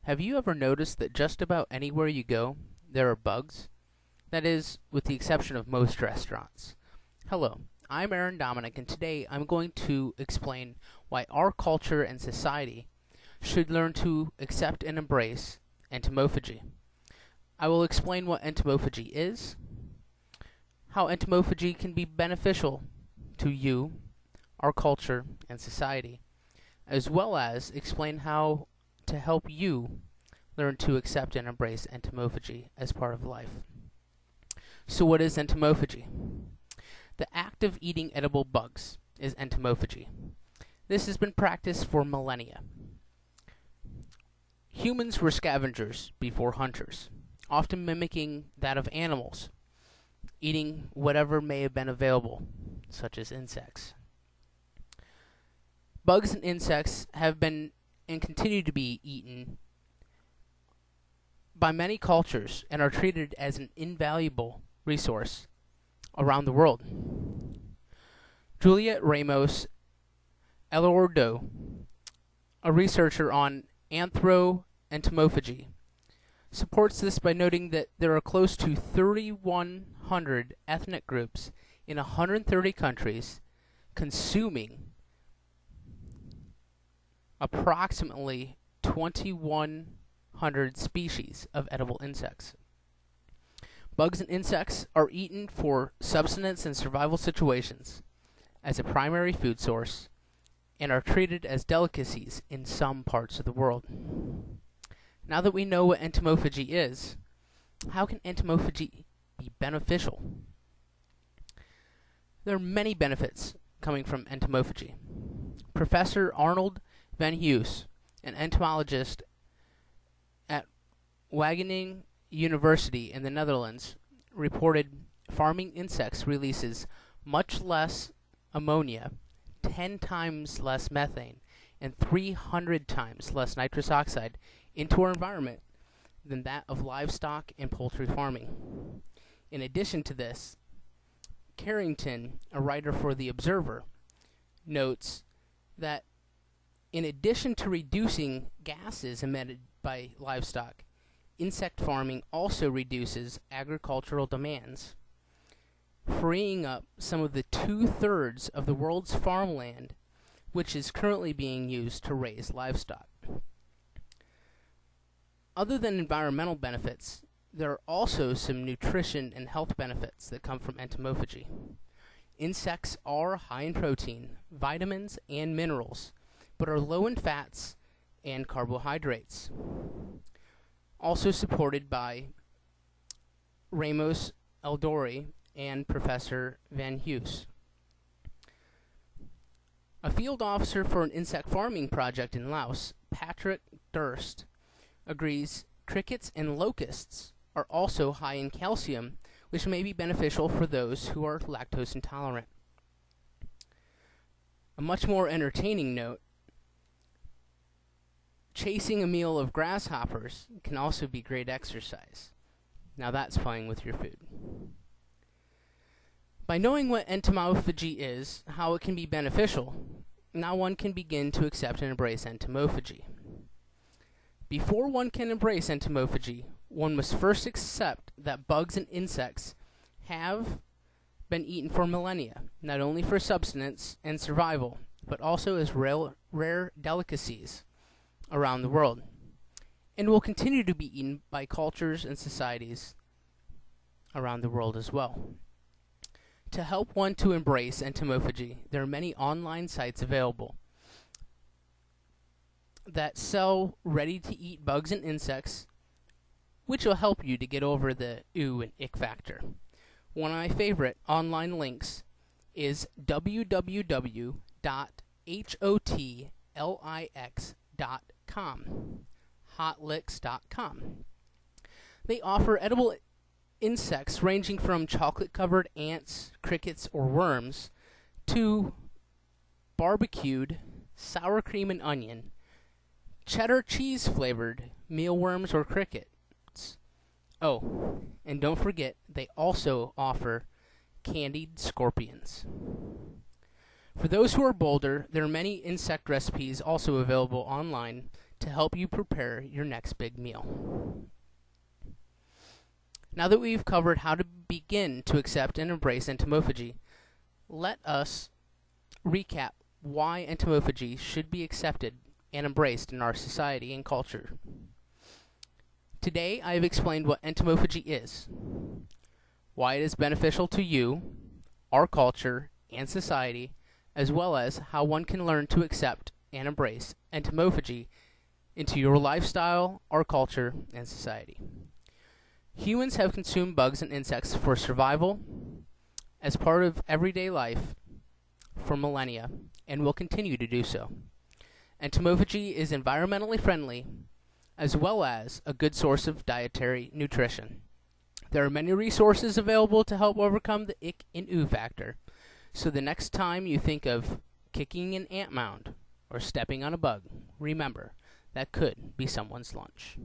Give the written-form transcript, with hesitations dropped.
Have you ever noticed that just about anywhere you go, there are bugs? That is, with the exception of most restaurants. Hello, I'm Dominique, and today I'm going to explain why our culture and society should learn to accept and embrace entomophagy. I will explain what entomophagy is, how entomophagy can be beneficial to you, our culture, and society, as well as explain how to help you learn to accept and embrace entomophagy as part of life. So what is entomophagy? The act of eating edible bugs is entomophagy. This has been practiced for millennia. Humans were scavengers before hunters, often mimicking that of animals, eating whatever may have been available, such as insects. Bugs and insects have been and continue to be eaten by many cultures and are treated as an invaluable resource around the world. Juliet Ramos Elordo, a researcher on entomophagy, supports this by noting that there are close to 3,100 ethnic groups in 130 countries consuming approximately 2,100 species of edible insects. Bugs and insects are eaten for subsistence and survival situations as a primary food source and are treated as delicacies in some parts of the world. Now that we know what entomophagy is, how can entomophagy be beneficial? There are many benefits coming from entomophagy. Professor Arnold van Heus, an entomologist at Wageningen University in the Netherlands, reported farming insects releases much less ammonia, 10 times less methane, and 300 times less nitrous oxide into our environment than that of livestock and poultry farming. In addition to this, Carrington, a writer for The Observer, notes that in addition to reducing gases emitted by livestock, insect farming also reduces agricultural demands, freeing up some of the 2/3 of the world's farmland which is currently being used to raise livestock. Other than environmental benefits, there are also some nutrition and health benefits that come from entomophagy. Insects are high in protein, vitamins, and minerals, but are low in fats and carbohydrates. Also supported by Ramos Eldori and Professor Van Heus. A field officer for an insect farming project in Laos, Patrick Durst, agrees crickets and locusts are also high in calcium, which may be beneficial for those who are lactose intolerant. A much more entertaining note: chasing a meal of grasshoppers can also be great exercise. Now that's playing with your food. By knowing what entomophagy is, how it can be beneficial, now one can begin to accept and embrace entomophagy. Before one can embrace entomophagy, one must first accept that bugs and insects have been eaten for millennia, not only for subsistence and survival, but also as rare delicacies around the world, and will continue to be eaten by cultures and societies around the world as well. To help one to embrace entomophagy, there are many online sites available that sell ready-to-eat bugs and insects, which will help you to get over the ooh and ick factor. One of my favorite online links is www.hotlix.com, hotlicks.com. They offer edible insects ranging from chocolate-covered ants, crickets, or worms to barbecued sour cream and onion, cheddar cheese-flavored mealworms or crickets. Oh, and don't forget, they also offer candied scorpions. For those who are bolder, there are many insect recipes also available online to help you prepare your next big meal. Now that we've covered how to begin to accept and embrace entomophagy, let us recap why entomophagy should be accepted and embraced in our society and culture. Today, I have explained what entomophagy is, why it is beneficial to you, our culture, and society, as well as how one can learn to accept and embrace entomophagy into your lifestyle, our culture, and society. Humans have consumed bugs and insects for survival as part of everyday life for millennia and will continue to do so. Entomophagy is environmentally friendly as well as a good source of dietary nutrition. There are many resources available to help overcome the ick and ooh factor. So the next time you think of kicking an ant mound or stepping on a bug, remember that could be someone's lunch.